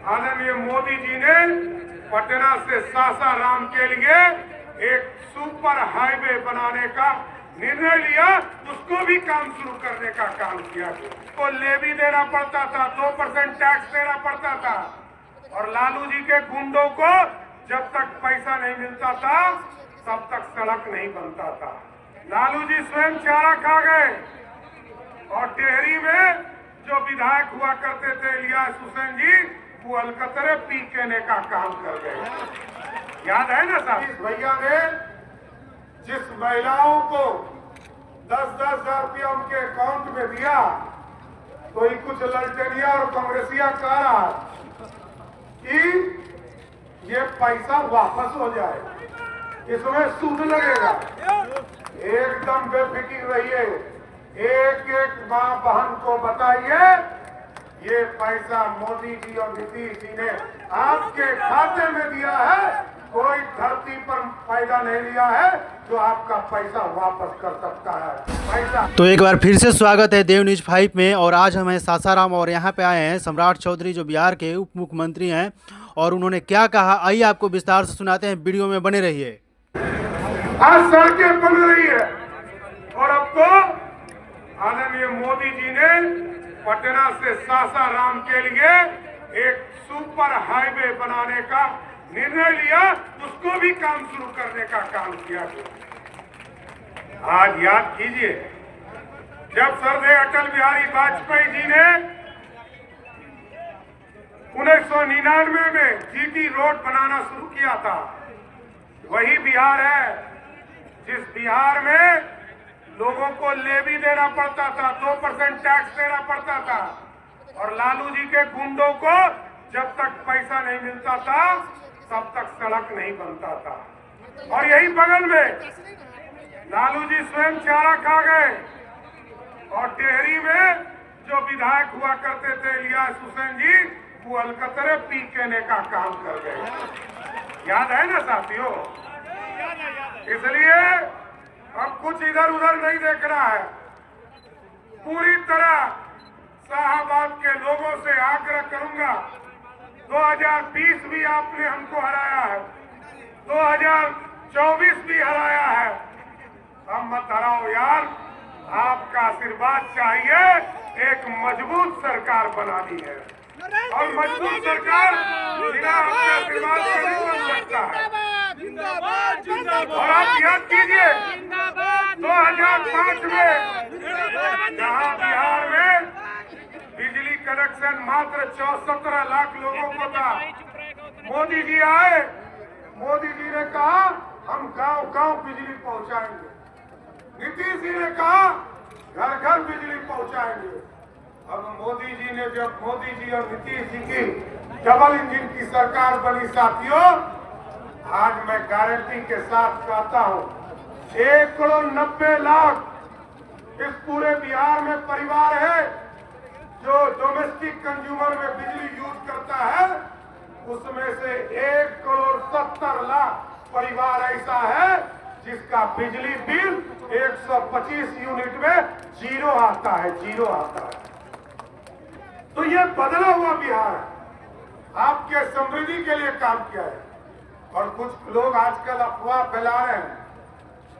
आदरणीय मोदी जी ने पटना से सासाराम के लिए एक सुपर हाईवे बनाने का निर्णय लिया, उसको भी काम शुरू करने का काम किया। को लेवी देना पड़ता था, 2% टैक्स देना पड़ता था, और लालू जी के गुंडों को जब तक पैसा नहीं मिलता था तब तक सड़क नहीं बनता था। लालू जी स्वयं चारा खा गए और टेहरी में जो विधायक हुआ करते थे इलियास हुसैन जी, वो अलकतरे पी केने का काम कर गए। याद है ना साहब? इस भैया ने जिस महिलाओं को 10-10 हजार रुपया उनके अकाउंट में दिया, तो ये कुछ ललटेनिया और कांग्रेसिया कह रहा कि ये पैसा वापस हो जाए, इसमें सूद लगेगा। एकदम बेफिक्र रहिए, एक एक माँ बहन को बताइए, ये पैसा मोदी जी और नीतीश जी ने आपके खाते में दिया है, कोई धरती पर पैदा नहीं लिया है जो आपका पैसा वापस कर सकता है। पैसा तो एक बार फिर से स्वागत है देव न्यूज 5 में। और आज हम हैं सासाराम और यहाँ पे आए हैं सम्राट चौधरी जो बिहार के उप मुख्यमंत्री हैं, और उन्होंने क्या कहा आइए आपको विस्तार से सुनाते हैं, वीडियो में बने रहिए। आज सड़कें बन रही है और अब तो आदरणीय मोदी जी ने पटना से सासाराम के लिए एक सुपर हाईवे बनाने का निर्णय लिया, उसको भी काम शुरू करने का काम किया। आज याद कीजिए, जब सरदेव अटल बिहारी वाजपेयी जी ने 1999 में जीटी रोड बनाना शुरू किया था, वही बिहार है जिस बिहार में लोगों को लेवी देना पड़ता था, 2% टैक्स देना पड़ता था, और लालू जी के गुंडों को जब तक पैसा नहीं मिलता था तब तक सड़क नहीं बनता था। और यही बगल में लालू जी स्वयं चारा खा गए और टेहरी में जो विधायक हुआ करते थे इलियास हुसैन जी, वो अलकतरे पी केने का काम कर गए। याद है ना साथियों? इसलिए अब कुछ इधर उधर नहीं देखना है, पूरी तरह शाहबाद के लोगों से आग्रह करूंगा, 2020 भी आपने हमको हराया है, 2024 भी हराया है, हम मत हराओ यार, आपका आशीर्वाद चाहिए। एक मजबूत सरकार बनानी है और मजबूत सरकार बिना आपके आशीर्वाद के नहीं बन सकता है। और आप याद कीजिए 2005 में जहां बिहार में बिजली कनेक्शन मात्र 17 लाख लोगों को था, मोदी जी आए, मोदी जी ने कहा हम गांव गांव बिजली पहुंचाएंगे, नीतीश जी ने कहा घर घर बिजली पहुंचाएंगे। अब मोदी जी ने, जब मोदी जी और नीतीश जी की डबल इंजन की सरकार बनी साथियों, आज मैं गारंटी के साथ कहता हूं 1,90,00,000 इस पूरे बिहार में परिवार है जो डोमेस्टिक कंज्यूमर में बिजली यूज करता है, उसमें से 1,70,00,000 परिवार ऐसा है जिसका बिजली बिल 125 यूनिट में जीरो आता है, जीरो आता है। तो ये बदला हुआ बिहार है, आपके समृद्धि के लिए काम किया है। और कुछ लोग आजकल अफवाह फैला रहे हैं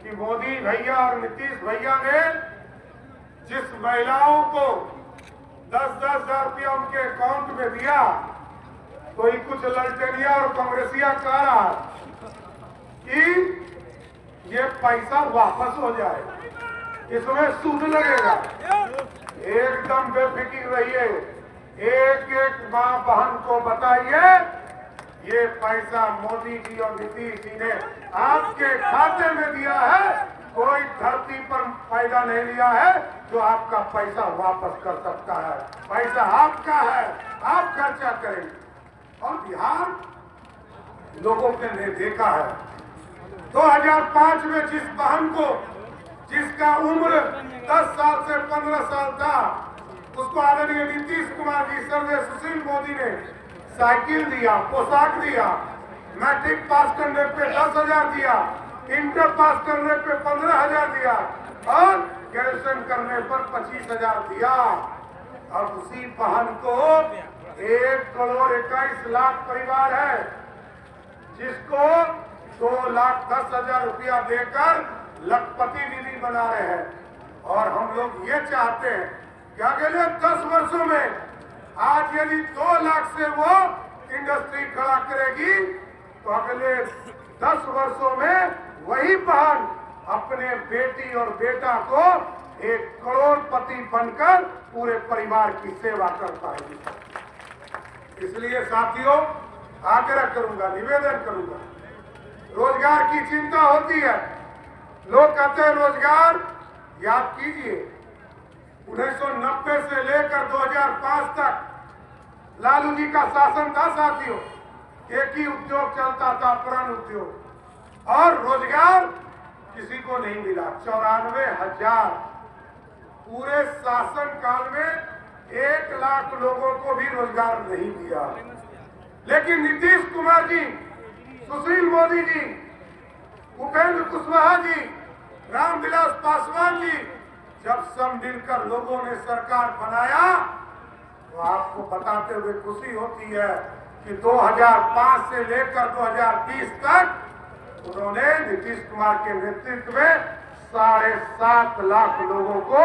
कि मोदी भैया और नीतीश भैया ने जिस महिलाओं को 10-10 हजार रुपया उनके अकाउंट में दिया, तो ये कुछ ललटेनिया और कांग्रेसिया कह रहा कि ये पैसा वापस हो जाए, इसमें सूद लगेगा। एकदम बेफिक्र रहिए, एक एक माँ बहन को बताइए, ये पैसा मोदी जी और नीतीश जी ने आपके खाते में दिया है, कोई धरती पर पैदा नहीं लिया है जो आपका पैसा वापस कर सकता है। पैसा आपका है, आप खर्चा करेंगे। और बिहार लोगों ने देखा है 2005 में जिस बहन को, जिसका उम्र 10 साल से 15 साल था, उसको आदरणीय नीतीश कुमार जी, सर्वे सुशील मोदी ने साइकिल दिया, पोशाक दिया, मैट्रिक पास करने पे 10,000 दिया, इंटर पास करने पे 15,000 दिया और ग्रेजुएशन करने पर 25,000 दिया। अब उसी बहन को 1,21,00,000 परिवार है जिसको 2,10,000 रुपया देकर लखपति दीदी बना रहे हैं। और हम लोग ये चाहते हैं कि अगले 10 वर्षों में आज यदि 2 लाख से वो इंडस्ट्री खड़ा करेगी तो अगले 10 वर्षों में वही बहन अपने बेटी और बेटा को 1 करोड़पति बनकर पूरे परिवार की सेवा कर पाएगी। इसलिए साथियों, आग्रह करूंगा, निवेदन करूंगा, रोजगार की चिंता होती है। लोग कहते हैं रोजगार, याद कीजिए 1990 से लेकर 2005 तक लालू जी का शासन था साथियों। एक ही उद्योग चलता था, प्रण उद्योग, और रोजगार किसी को नहीं मिला। 94,000 पूरे शासन काल में 1 लाख लोगों को भी रोजगार नहीं दिया। लेकिन नीतीश कुमार जी, सुशील मोदी जी, उपेंद्र कुशवाहा जी, रामविलास पासवान जी, जब सब मिलकर लोगों ने सरकार बनाया तो आपको बताते हुए खुशी होती है कि 2005 से लेकर 2020 तक उन्होंने नीतीश कुमार के नेतृत्व में 7.5 लाख लोगों को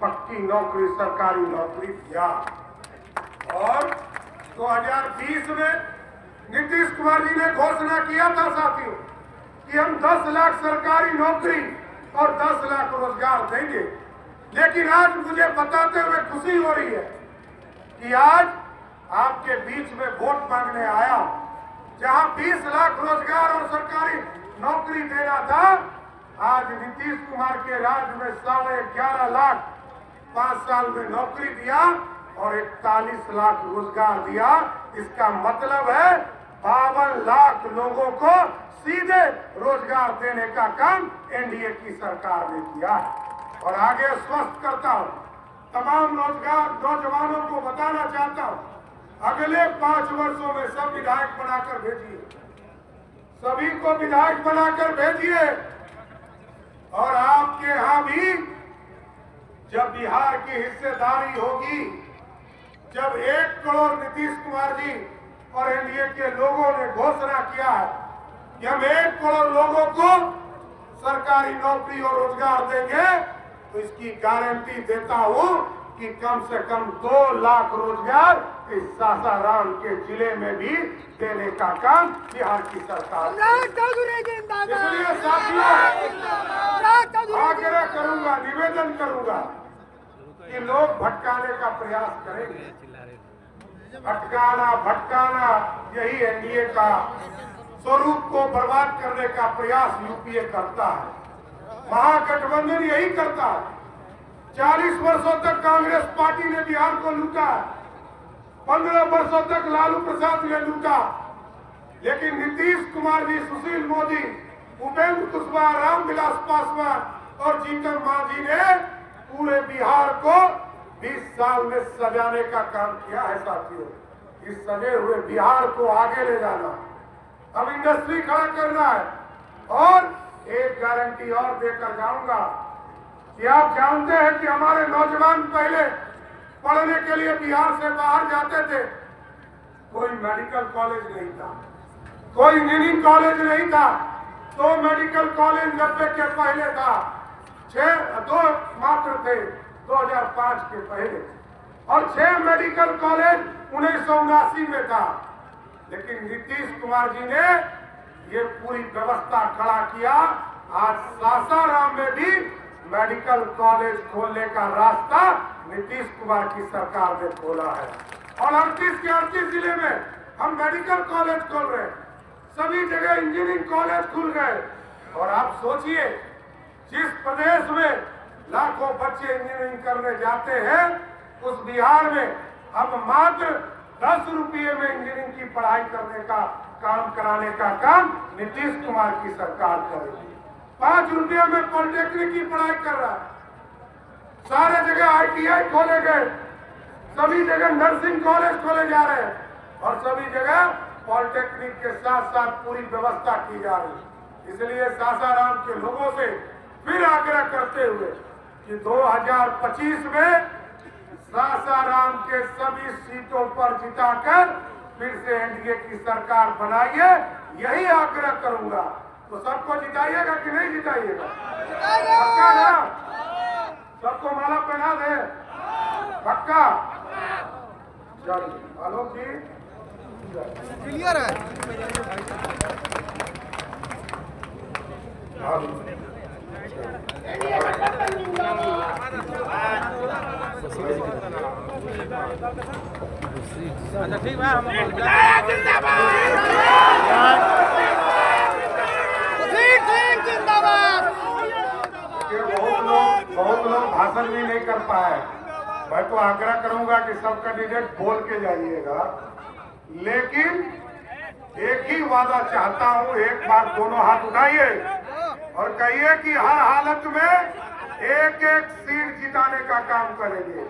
पक्की नौकरी, सरकारी नौकरी दिया। और 2020 में नीतीश कुमार जी ने घोषणा किया था साथियों कि हम 10 लाख सरकारी नौकरी और 10 लाख रोजगार देंगे। लेकिन आज मुझे बताते हुए खुशी हो रही है कि आज आपके बीच में वोट मांगने आया, जहां 20 लाख रोजगार और सरकारी नौकरी देना था, आज नीतीश कुमार के राज में 11.5 लाख 5 साल में नौकरी दिया और 41 लाख रोजगार दिया। इसका मतलब है 52 लाख लोगों को सीधे रोजगार देने का काम एनडीए की सरकार ने किया। और आगे स्पष्ट करता हूं, तमाम रोजगार नौजवानों को बताना चाहता हूं, अगले 5 वर्षों में सब विधायक बनाकर भेजिए, सभी को विधायक बनाकर भेजिए। और आपके यहां भी जब बिहार की हिस्सेदारी होगी, जब 1 करोड़ नीतीश कुमार जी और एनडीए के लोगों ने घोषणा किया है कि हम 1 करोड़ लोगों को सरकारी नौकरी और रोजगार देंगे, तो इसकी गारंटी देता हूं कि कम से कम 2 लाख रोजगार इस सासाराम के जिले में भी देने का काम बिहार की सरकार। इसलिए साथियों, आग्रह करूंगा, निवेदन करूंगा कि लोग भटकाने का प्रयास करेंगे। भटकाना यही एनडीए का स्वरूप को बर्बाद करने का प्रयास यूपीए करता है, महागठबंधन यही करता है। 40 वर्षों तक कांग्रेस पार्टी ने बिहार को लूटा, 15 वर्षों तक लालू प्रसाद ने लूटा, लेकिन नीतीश कुमार जी, सुशील मोदी, उपेंद्र कुशवाहा, रामविलास पासवान और जीतन मांझी ने पूरे बिहार को 20 साल में सजाने का काम किया है साथियों। इस सजे हुए बिहार को आगे ले जाना, अब इंडस्ट्री खड़ा करना है। और एक गारंटी और देकर जाऊंगा कि आप जानते हैं कि हमारे नौजवान पहले पढ़ने के लिए बिहार से बाहर जाते थे, कोई मेडिकल कॉलेज नहीं था, कोई इंजीनियरिंग कॉलेज नहीं था, 2 मेडिकल कॉलेज 90 के पहले था, 2 मात्र थे 2005 के पहले, और 6 मेडिकल कॉलेज 1979 में था। लेकिन नीतीश कुमार जी ने ये पूरी व्यवस्था खड़ा किया। आज सासाराम में भी मेडिकल कॉलेज खोलने का रास्ता नीतीश कुमार की सरकार ने खोला है। और 38 के 38 जिले में हम मेडिकल कॉलेज खोल रहे हैं, सभी जगह इंजीनियरिंग कॉलेज खुल गए। और आप सोचिए, जिस प्रदेश में लाखों बच्चे इंजीनियरिंग करने जाते हैं, उस बिहार में अब मात्र 10 रुपये में इंजीनियरिंग की पढ़ाई करने का काम कराने का काम नीतीश कुमार की सरकार करेगी। 5 रुपये में पॉलिटेक्निक की पढ़ाई कर रहा है, सारे जगह आईटीआई खोले गए, सभी जगह नर्सिंग कॉलेज खोले जा रहे हैं, और सभी जगह पॉलिटेक्निक के साथ साथ पूरी व्यवस्था की जा रही है। इसलिए सासाराम के लोगों से फिर आग्रह करते हुए कि 2025 में सासाराम के सभी सीटों पर जिताकर फिर से एनडीए की सरकार बनाइए, यही आग्रह करूंगा। तो सबको जिताइएगा कि नहीं जिताइएगा? पक्का ना? सबको माला पहना दे, पक्का? चलिए आलोक जी क्लियर है। अच्छा ठीक है, हम बहुत लोग भाषण भी नहीं कर पाए। मैं तो आग्रह करूंगा कि सब कैंडिडेट बोल के जाइएगा, लेकिन एक ही वादा चाहता हूं, एक बार दोनों हाथ उठाइए और कहिए कि हर हालत में एक एक सीट जिताने का काम करेंगे।